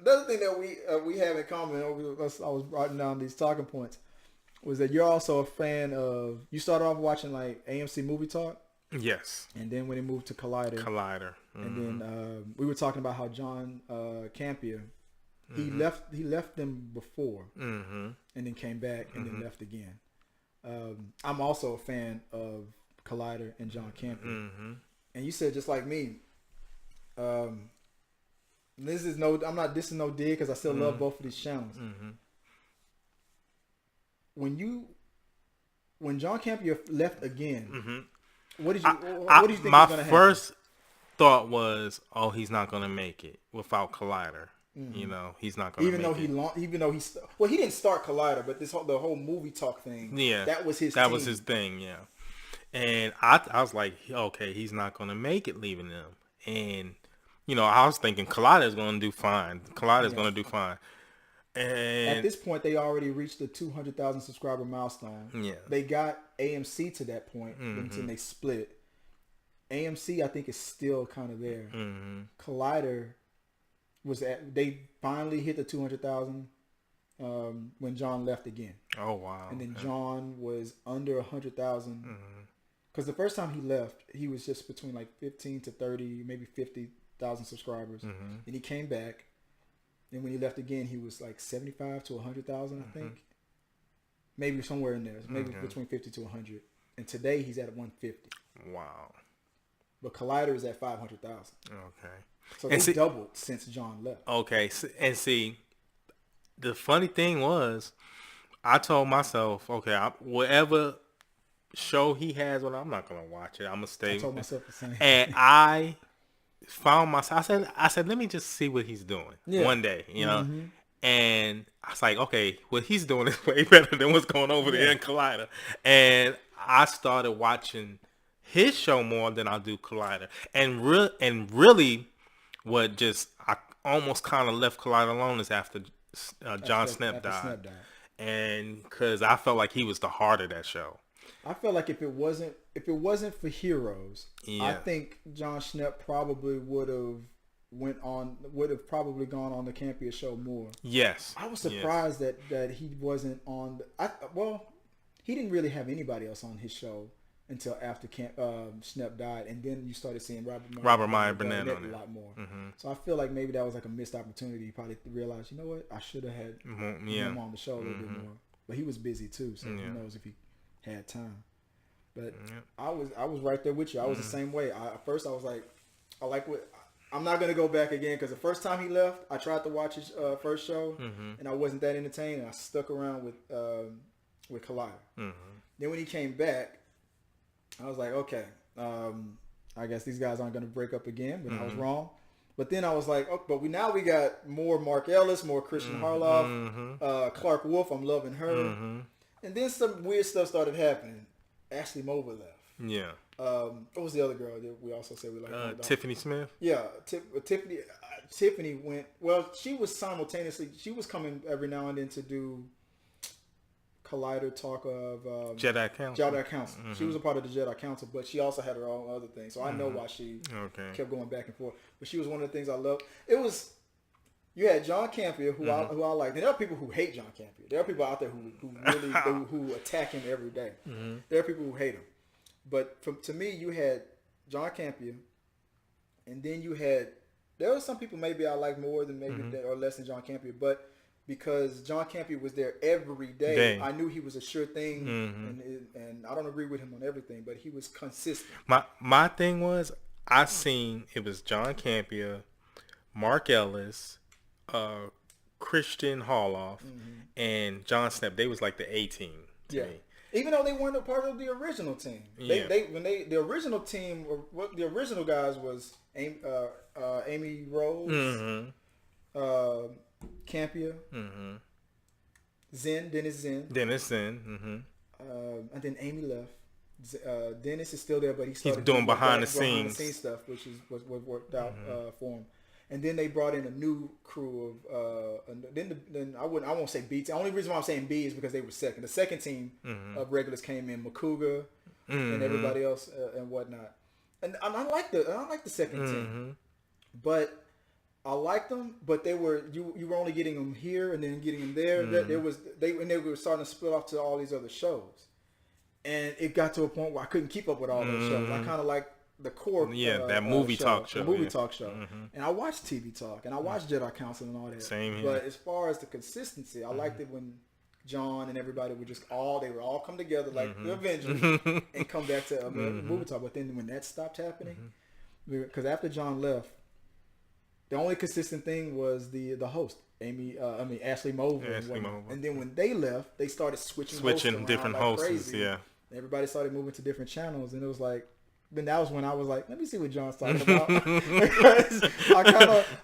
another thing that we have in common, I was writing down these talking points, was that you're also a fan of, you started off watching like AMC Movie Talk. Yes. And then when it moved to Collider. Mm-hmm. And then we were talking about how John Campea, he left them before, and then came back and then left again. I'm also a fan of Collider and John Campea. And you said just like me. This is no dig because I still love both of these channels. When John Campea left again, what did you think my was going to happen? first thought was, oh, he's not going to make it without Collider. You know, he's not going to make it. Even though he didn't start Collider, but the whole movie talk thing, that was his thing, yeah. And I was like, okay, he's not going to make it leaving them. And, you know, I was thinking Collider's going to do fine. Going to do fine. And at this point, they already reached the 200,000 subscriber milestone. Yeah. They got AMC to that point until they split. AMC, I think, is still kind of there. Collider they finally hit the 200,000 when John left again. Oh, wow. And then John was under 100,000. Because the first time he left, he was just between like 15 to 30, maybe 50,000 subscribers. And he came back. And when he left again, he was like 75 to 100,000, I think. Maybe somewhere in there. Maybe between 50 to 100. And today he's at 150. Wow. But Collider is at 500,000. Okay. So they doubled since John left. Okay. And see, the funny thing was, I told myself, okay, whatever show he has, I'm not going to watch it. I'm going to stay. I told myself the same. And I found myself, I said, let me just see what he's doing one day, you know? And I was like, okay, what he's doing is way better than what's going over there in Collider. And I started watching his show more than I do Collider. And really what just, I almost kind of left Collider alone is after John Snep died. And because I felt like he was the heart of that show. I felt like if it wasn't for Heroes, I think John Schnepp probably would have probably gone on the Campea show more. Yes. I was surprised that he wasn't on. He didn't really have anybody else on his show until after Schnepp died, and then you started seeing Robert Meyer Burnett on it a lot more. So I feel like maybe that was like a missed opportunity. He probably realized, you know what, I should have had him on the show a little bit more. But he was busy too, so who knows if he had time. But I was right there with you. I was the same way. At first I was like, I'm not gonna go back again because the first time he left, I tried to watch his first show and I wasn't that entertained, and I stuck around with Collider. Then when he came back, I was like, okay, I guess these guys aren't gonna break up again, but I was wrong. But then I was like, oh, but we got more Mark Ellis, more Christian Harloff, Clark Wolf. I'm loving her. And then some weird stuff started happening. Ashley Mover left. Yeah. What was the other girl that we also said we liked? Tiffany Smith. Yeah, Tiffany. Tiffany went. Well, she was coming every now and then to do Collider talk of Jedi Council. She was a part of the Jedi Council, but she also had her own other thing. So I know why she kept going back and forth. But she was one of the things I loved. It was. You had John Campea, who I like. There are people who hate John Campea. There are people out there who really who attack him every day. There are people who hate him. But to me, you had John Campea, and then there were some people maybe I like more than or less than John Campea, but because John Campea was there every day, I knew he was a sure thing, and I don't agree with him on everything, but he was consistent. My thing was, I seen it was John Campea, Mark Ellis, Christian Harloff, and John Snep. They was like the A team to me. Even though they weren't a part of the original team. The original team, the original guys was Amy Rose, Campea, Dennis Zen, and then Amy left. Dennis is still there, but he's doing behind the scenes stuff, which was worked out for him. And then they brought in a new crew of. Then I won't say B. The only reason why I'm saying B is because they were second. The second team of regulars came in, Makuga and everybody else and whatnot. And I like the second team, but I liked them, but they were you were only getting them here and then getting them there. They were starting to split off to all these other shows, and it got to a point where I couldn't keep up with all those shows. I kind of like the core, that movie talk show, talk show, and I watched TV Talk and I watched Jedi Council and all that. Same here. But as far as the consistency, I liked it when John and everybody would they would all come together like the Avengers and come back to movie talk. But then when that stopped happening, because after John left, the only consistent thing was the host, Ashley Mover. And then when they left, they started switching different hosts. Crazy. Yeah, everybody started moving to different channels, and it was like. Then that was when I was like, let me see what John's talking about. Because I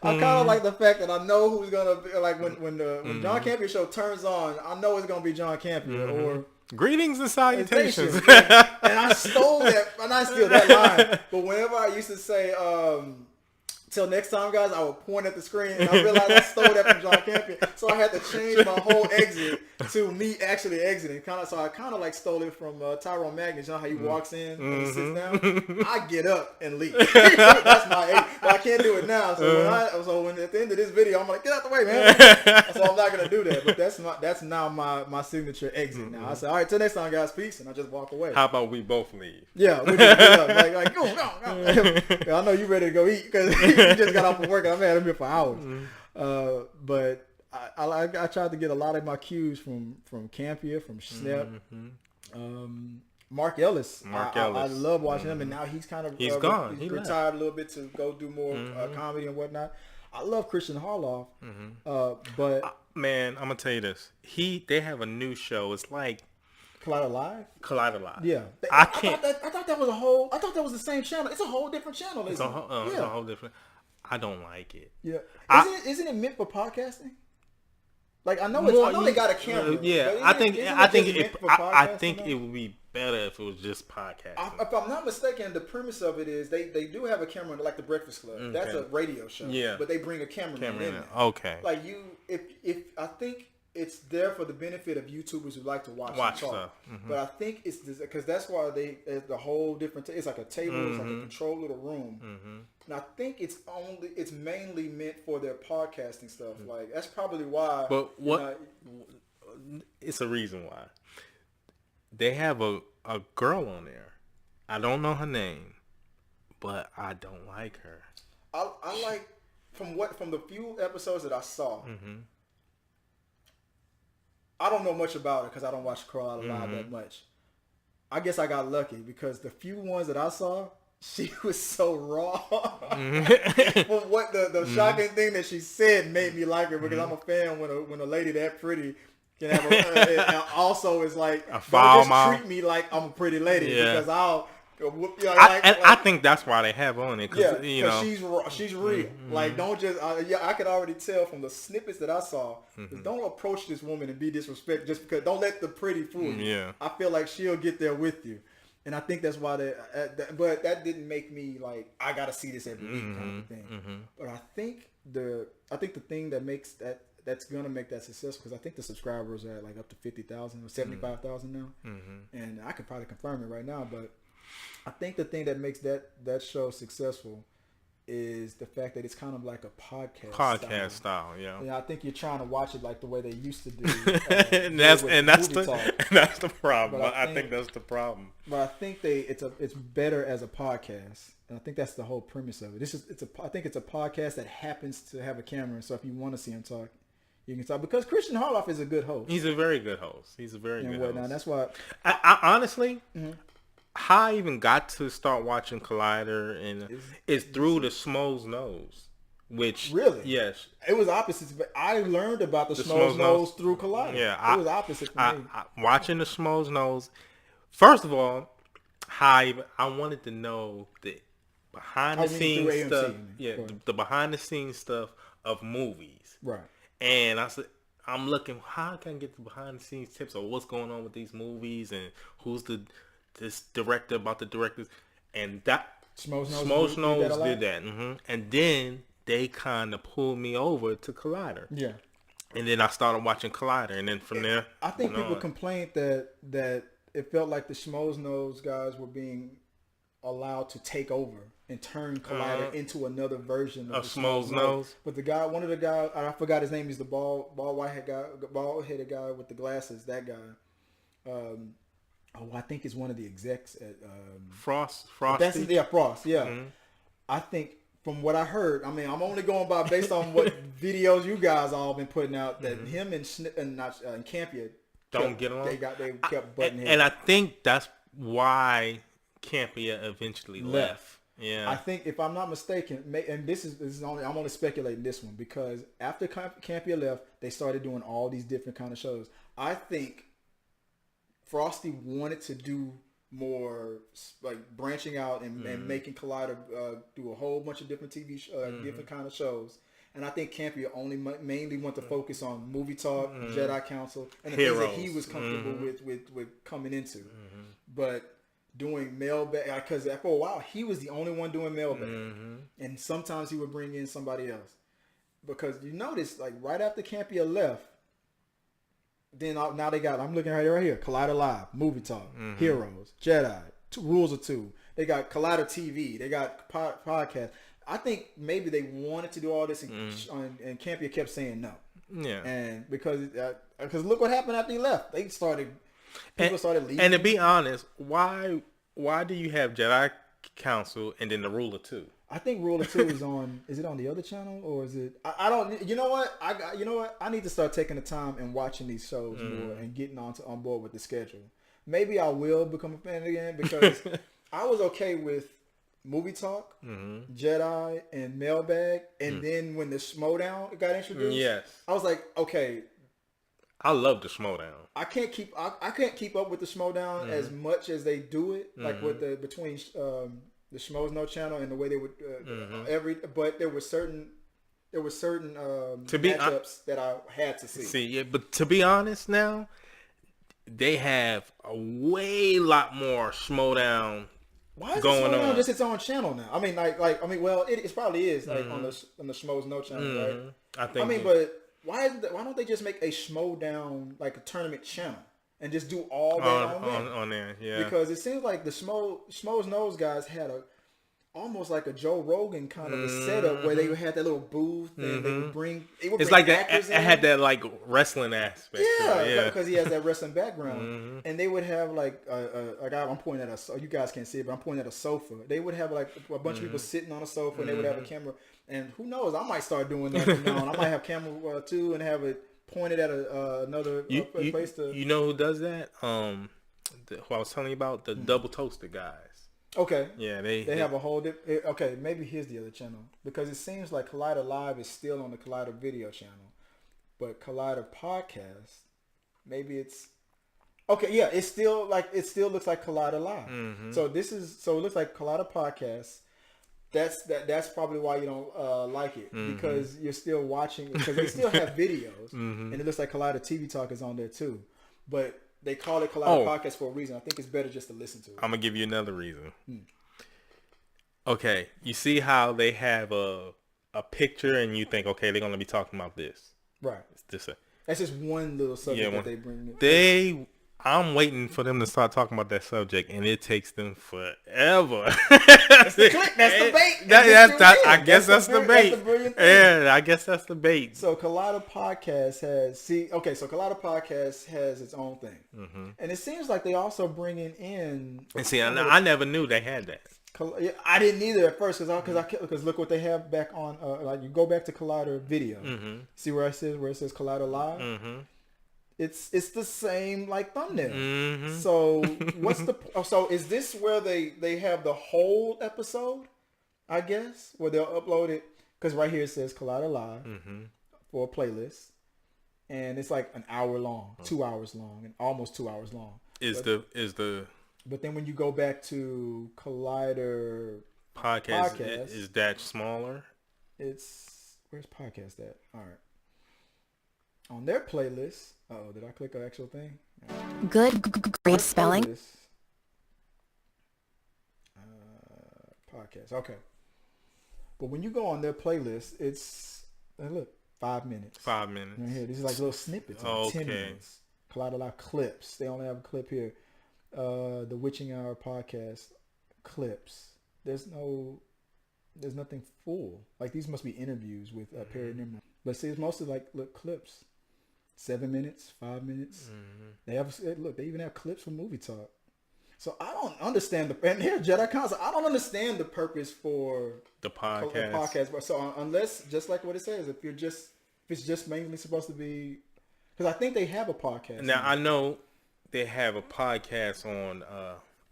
kind of like the fact that I know who's gonna be like when John Campea show turns on, I know it's gonna be John Campea or greetings and salutations. And I stole that, and I steal that line. But whenever I used to say, till next time, guys, I would point at the screen, and I realized I stole that from John Campea. So I had to change my whole exit to me actually exiting. So I kind of like stole it from Tyrone Magnus. You know how he walks in and he sits down? I get up and leave. That's my exit. But I can't do it now. So when at the end of this video, I'm like, get out the way, man. So I'm not gonna do that. But that's now my signature exit. Now I say, all right, till next time, guys, peace, and I just walk away. How about we both leave? Yeah, we just get up. Like go. I know you ready to go eat because. You just got off of work and I've had him here for hours. But I tried to get a lot of my cues from Campea, from Snap, Mark Ellis. I love watching him, and now he's kind of he's gone. He's retired a little bit to go do more comedy and whatnot. I love Christian Harloff, but man, I'm gonna tell you this. They have a new show. It's like Collider Live. Yeah, I can't. I thought that was a whole. I thought that was the same channel. It's a whole different channel. It's a whole different. I don't like it. Yeah, isn't it meant for podcasting? Like I know they got a camera. Yeah, I think it would be better if it was just podcasting. If I'm not mistaken, the premise of it is they do have a camera like the Breakfast Club. Okay. That's a radio show. Yeah, but they bring a cameraman in. Okay. Like if I think. It's there for the benefit of YouTubers who like to watch talk. Stuff. But I think it's because that's why the whole different. It's like a table. It's like a controlled little room. And I think it's mainly meant for their podcasting stuff. Like that's probably why. But it's a reason why they have a girl on there. I don't know her name, but I don't like her. I like from the few episodes that I saw. I don't know much about her because I don't watch Collider Live that much. I guess I got lucky because the few ones that I saw, she was so raw. But what the shocking thing that she said made me like her because I'm a fan when a lady that pretty can have and also is like don't just treat me like I'm a pretty lady because I'll whoop you. I think that's why they have on it. Cause, you know she's real. Like don't just I could already tell from the snippets that I saw. Don't approach this woman and be disrespectful just because. Don't let the pretty fool you. Yeah, I feel like she'll get there with you, and I think that's why but that didn't make me like I gotta see this every week kind of thing. But I think the thing that makes that's gonna make that successful because I think the subscribers are at like up to 50,000 or 75,000 now, and I could probably confirm it right now, but. I think the thing that makes that show successful is the fact that it's kind of like a podcast style. Yeah, I think you're trying to watch it like the way they used to do. and that's the problem. I think that's the problem. But I think it's better as a podcast, and I think that's the whole premise of it. I think it's a podcast that happens to have a camera, so if you want to see him talk. You can talk because Christian Harloff is a good host. He's a very good host. He's a very good host. Now that's why I honestly. How I even got to start watching Collider and is through the Schmoes Knows, which really yes, it was opposites. But I learned about the Schmoes Knows through Collider. Yeah, it was opposite for me. Watching the Schmoes Knows. First of all, I wanted to know the behind the scenes stuff. The behind the scenes stuff of movies. Right. And I said. I'm looking. How can I get the behind the scenes tips of what's going on with these movies and who's this director about the directors, and that Schmoes Knows did that. And then they kind of pulled me over to Collider. Yeah. And then I started watching Collider, and then from there, I think people complained that it felt like the Schmoes Knows guys were being allowed to take over. and turn Collider into another version of Schmo's Nose. But the guy, one of the guys, I forgot his name. He's the bald headed guy with the glasses. That guy. I think it's one of the execs at Frosty. Frost. Yeah, mm-hmm. I think from what I heard, I mean, I'm only going by based on what videos you guys all been putting out that him and Campea don't get along. They kept butting heads. And I think that's why Campea eventually left. Yeah, I think if I'm not mistaken, and this is only I'm only speculating this one because after Campea left, they started doing all these different kind of shows. I think Frosty wanted to do more like branching out and making Collider do a whole bunch of different TV different kind of shows. And I think Campea only mainly want to focus on Movie Talk, Jedi Council, and the things that he was comfortable with coming into. But doing mailbag, because for a while he was the only one doing mailbag, and sometimes he would bring in somebody else. Because you notice, like right after Campea left, then now they got, I'm looking right here, Collider Live, Movie Talk, Heroes, Jedi, Rules of Two. They got Collider TV. They got podcast. I think maybe they wanted to do all this, and Campea kept saying no. Yeah, and because look what happened after he left. People started leaving. And to be honest, why do you have Jedi Council and then the Ruler 2? I think Ruler 2 is on. Is it on the other channel or is it? I don't. You know what? I need to start taking the time and watching these shows more and getting on board with the schedule. Maybe I will become a fan again because I was okay with Movie Talk, Jedi, and Mailbag, and then when the Schmodown got introduced, I was like, okay. I love the Schmodown. I can't keep up with the Schmodown as much as they do it, like with between the Schmo's No channel and the way they would but there were certain matchups that I had to see. But to be honest, now they have a lot more Schmodown. Why is Schmodown just its own channel now? I mean, well, it probably is like on the Schmo's No channel, right? I think. But why don't they just make a Schmodown like a tournament channel and just do all that on there? Yeah. Because it seems like the Schmo's Nose guys had almost like a Joe Rogan kind of a setup where they had that little booth and they would bring. It's like it had that like wrestling aspect. Yeah, because he has that wrestling background, and they would have like I'm pointing at you guys can't see it, but I'm pointing at a sofa. They would have like a bunch of people sitting on a sofa, and they would have a camera. And who knows? I might start doing that from now on. I might have camera too, and have it pointed at another place to. You know who does that? Who I was telling you about, the Double Toasted guys. Okay. Yeah, they have a whole okay, maybe here's the other channel. Because it seems like Collider Live is still on the Collider video channel. But Collider Podcast, maybe it's okay, yeah, it still looks like Collider Live. So it looks like Collider Podcast. That's probably why you don't like it, because you're still watching, because they still have videos, and it looks like Collider TV Talk is on there too. But they call it Collider Podcast for a reason. I think it's better just to listen to it. I'm going to give you another reason. Okay, you see how they have a picture and you think, okay, they're going to be talking about this. Right. That's just one little subject that they bring in. I'm waiting for them to start talking about that subject, and it takes them forever. That's the click. That's the bait. I guess that's the bait. That's the brilliant thing. Yeah, I guess that's the bait. So Collider Podcast Collider Podcast has its own thing, and it seems like they also bringing in. And see, I never knew they had that. I didn't either at first because look what they have back on. Like you go back to Collider Video, see where it says Collider Live. It's the same like thumbnail. So so is this where they have the whole episode? I guess where they'll upload it, because right here it says Collider Live for a playlist, and it's like an hour long, 2 hours long, and almost 2 hours long. But then when you go back to Collider podcast is that smaller? Where's podcast at? All right. On their playlist. Oh, did I click an actual thing? Great spelling. Podcast. Okay. But when you go on their playlist, it's look, 5 minutes. 5 minutes. Right here. These are like little snippets. Like 10 minutes. Collider Live clips. They only have a clip here. The Witching Hour podcast clips. There's no there's nothing full. Like these must be interviews with Perry Nimrod. But see, it's mostly like clips, 7 minutes, 5 minutes. They have they even have clips from Movie Talk. So I don't understand and here Jedi Council, I don't understand the purpose for the podcast. So unless, just like what it says, if it's just mainly supposed to be, because I think they have a podcast. Now I know they have a podcast on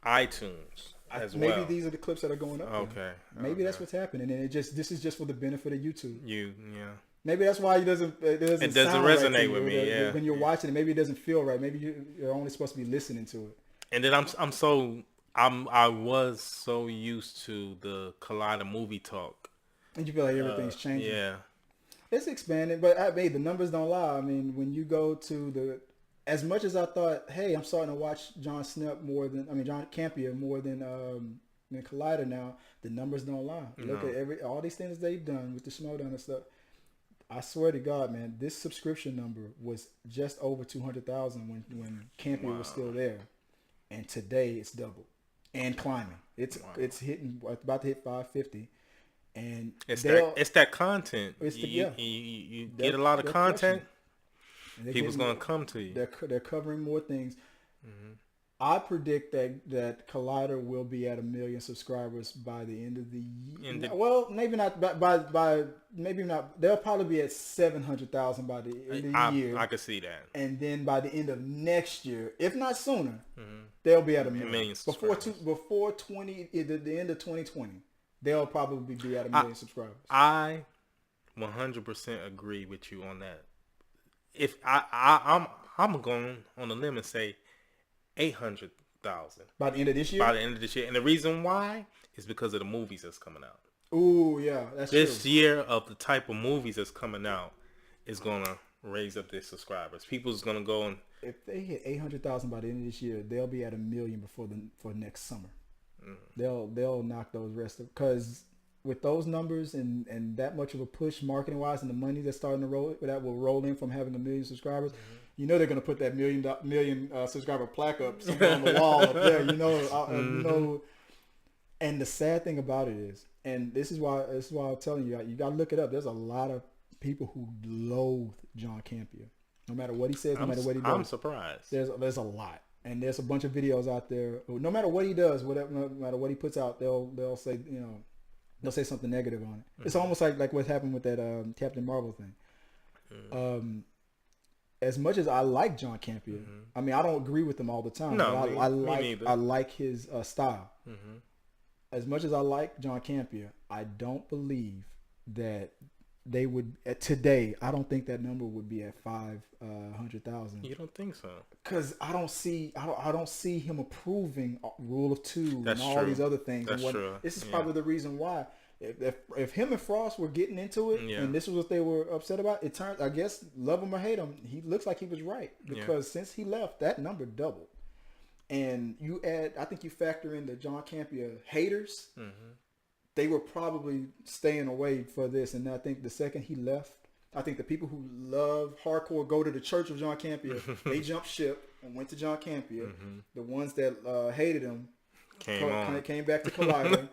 iTunes as well. Maybe these are the clips that are going up. Okay. Maybe that's what's happening, and this is just for the benefit of YouTube. Yeah. Maybe that's why it doesn't resonate right with me. Yeah. When you're watching it, maybe it doesn't feel right. Maybe you're only supposed to be listening to it. And then I was so used to the Collider Movie Talk. And you feel like everything's changing. Yeah. It's expanding, but the numbers don't lie. I mean, when you go to as much as I thought, hey, I'm starting to watch John Campea more than Collider now, the numbers don't lie. Look at all these things they've done with the Schmodown and stuff. I swear to God, man, this subscription number was just over 200,000 when Campea was still there. And today it's doubled and climbing. It's about to hit 550, and it's that content. You get a lot of content. People's gonna come to you. They're covering more things. I predict that Collider will be at 1 million subscribers by the end of the year. Well, maybe not maybe not. They'll probably be at 700,000 by the end of the year. I could see that. And then by the end of next year, if not sooner, they'll be at 1 million. Before the end of 2020, they'll probably be at 1 million subscribers. I 100% agree with you on that. If I'm going on a limb and say 800,000 by the end of this year. And the reason why is because of the movies that's coming out. Ooh, yeah, that's this true. year of the type of movies that's coming out is gonna raise up their subscribers. People's gonna go and if they hit 800,000 by the end of this year, they'll be at 1 million for next summer. They'll knock those rest of, because with those numbers and that much of a push marketing wise and the money that's starting to will roll in from having 1 million subscribers. You know they're gonna put that million subscriber plaque up somewhere on the wall up there. You know. And the sad thing about it is, and this is why I'm telling you, you gotta look it up. There's a lot of people who loathe John Campea, no matter what he says, no matter what he does. I'm surprised. There's a lot, and there's a bunch of videos out there. No matter what he does, no matter what he puts out, they'll say they'll say something negative on it. It's almost like what happened with that Captain Marvel thing. As much as I like John Campea, I mean, I don't agree with him all the time. No, I like his style. As much as I like John Campea, I don't believe that they would today. I don't think that number would be at 500,000. You don't think so? Because I don't see him approving Rule of Two That's and all true. these other things. That's true. This is probably the reason why. If him and Frost were getting into it, and this was what they were upset about, it turns, I guess, love him or hate him, he looks like he was right, because since he left, that number doubled. And I think you factor in the John Campea haters, they were probably staying away for this. And I think the second he left, I think the people who love hardcore go to the church of John Campea, they jumped ship and went to John Campea. The ones that hated him came back to Collider,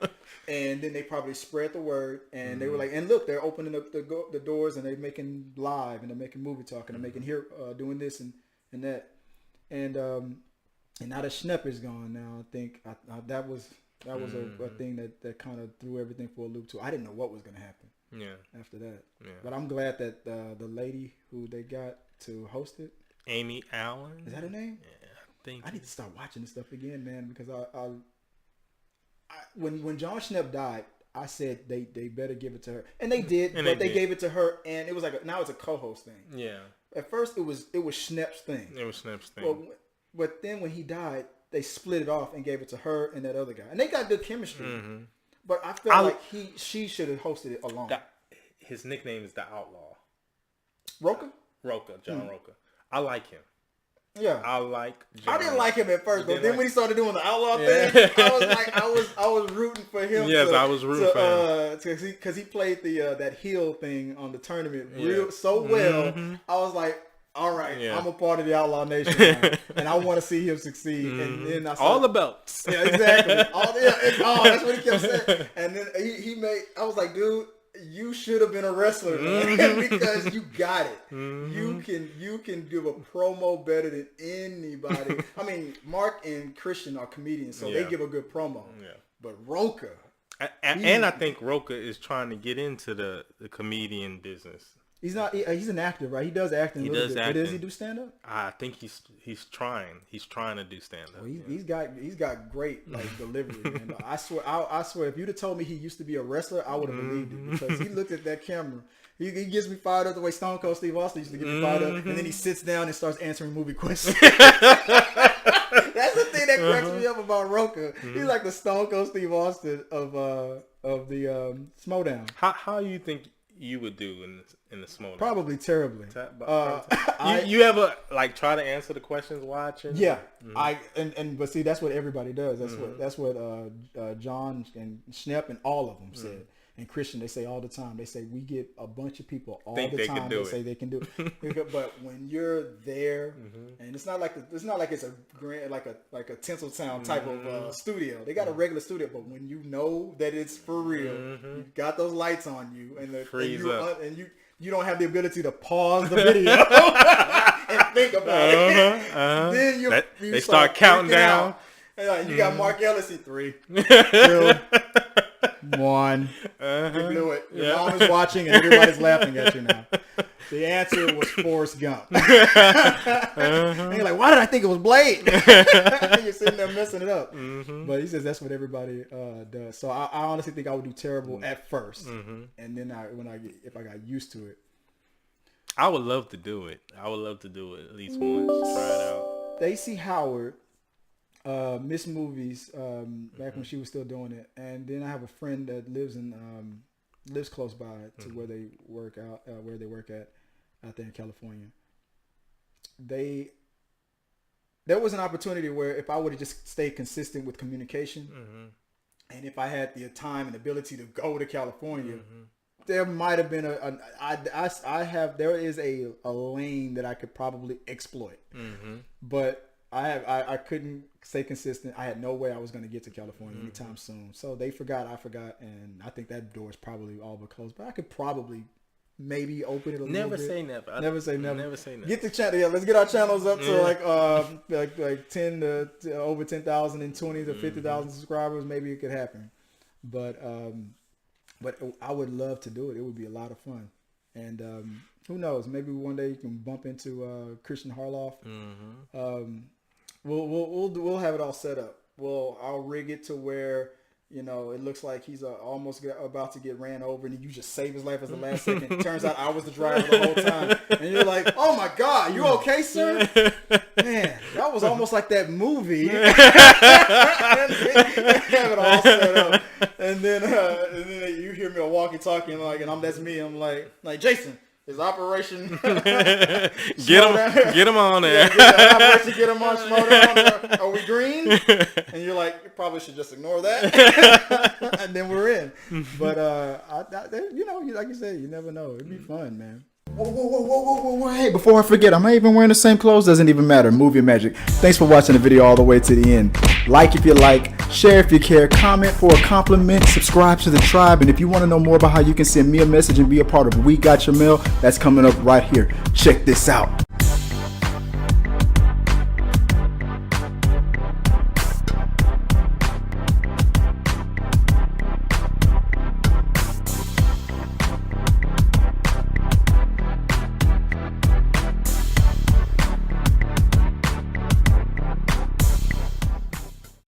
and then they probably spread the word, and they were like, and look, they're opening up the doors, and they're making live, and they're making movie talk, and they're making doing this and that, and now that Schnepp is gone, now I think that was a thing that kind of threw everything for a loop too. I didn't know what was going to happen after that, but I'm glad that the lady who they got to host it, Amy Allen, is that her name? Yeah, I need to start watching this stuff again, man, because when John Schnepp died, I said they better give it to her, and they did, but they gave it to her, and it was like now it's a co-host thing. Yeah. At first, it was Schnepp's thing. It was Schnepp's thing. But then when he died, they split it off and gave it to her and that other guy, and they got good chemistry. But I felt like she should have hosted it alone. His nickname is the Outlaw. Roca, John Roca. I like him. Yeah, I like John. I didn't like him at first, but then when he started doing the outlaw thing, I was like, I was rooting for him. Yes, I was rooting for him because he played the that heel thing on the tournament so well. I was like, all right, I'm a part of the Outlaw Nation now, and I want to see him succeed. And then I said, all the belts. Yeah, exactly. That's what he kept saying. And then he made. I was like, dude, you should have been a wrestler, man, because you got it. You can give a promo better than anybody. I mean, Mark and Christian are comedians, so they give a good promo. Yeah. But Rocha. And I think Rocha is trying to get into the comedian business. He's not. He's an actor, right? He does acting. But does he do stand up? I think he's trying. He's trying to do stand up. Well, he's got great delivery. Man. I swear, if you'd have told me he used to be a wrestler, I would have believed it, because he looked at that camera. He gets me fired up the way Stone Cold Steve Austin used to get me fired up, and then he sits down and starts answering movie questions. That's the thing that cracks me up about Rocha. He's like the Stone Cold Steve Austin of the Schmodown. How you think you would do in the Schmodown? Probably terribly. You ever try to answer the questions watching? Yeah, but see, that's what everybody does. That's what John and Schnepp and all of them said. And Christian, they say all the time. They say we get a bunch of people all the time. They say they can do it. But when you're there, and it's not like it's a grand like a Tinseltown type of studio. They got a regular studio, but when you know that it's for real, you got those lights on you, and you don't have the ability to pause the video and think about it. Then they start counting down. And you got Mark Ellis, 3, 2, 1. You blew it. Your mom is watching and everybody's laughing at you now. The answer was Forrest Gump. And you're like, why did I think it was Blade? You're sitting there messing it up. But he says that's what everybody does. So I honestly think I would do terrible at first, and then if I got used to it. I would love to do it. I would love to do it at least once. Try it out. Stacey Howard. Miss Movies back when she was still doing it, and then I have a friend that lives close by to where they work out out there in California. There was an opportunity where if I would have just stayed consistent with communication, and if I had the time and ability to go to California, there might have been there is a lane that I could probably exploit, but I couldn't stay consistent. I had no way I was going to get to California anytime soon. So I forgot, and I think that door is probably all but closed. But I could probably maybe open it a little bit. Never say never. Never say never. Never say never. Get the channel. Yeah, let's get our channels up to like 10 to over 10,000 and 20 to 50,000 subscribers. Maybe it could happen. But I would love to do it. It would be a lot of fun. And who knows? Maybe one day you can bump into Christian Harloff. We'll have it all set up. I'll rig it to where it looks like he's almost about to get ran over, and you just save his life as the last second. Turns out I was the driver the whole time, and you're like, "Oh my God, you okay, sir?" Man, that was almost like that movie. Have it all set up, and then you hear me walkie-talkie, and that's me. I'm like Jason. His operation. Get him on there. Get him on Schmodown. Are we green? And you're like, you probably should just ignore that. And then we're in. But like you said, you never know. It'd be fun, man. Whoa. Hey, before I forget, I'm not even wearing the same clothes. Doesn't even matter. Movie magic. Thanks for watching the video all the way to the end. Like if you like, share if you care, comment for a compliment, subscribe to the tribe, and if you want to know more about how you can send me a message and be a part of We Got Your Mail, that's coming up right here. Check this out.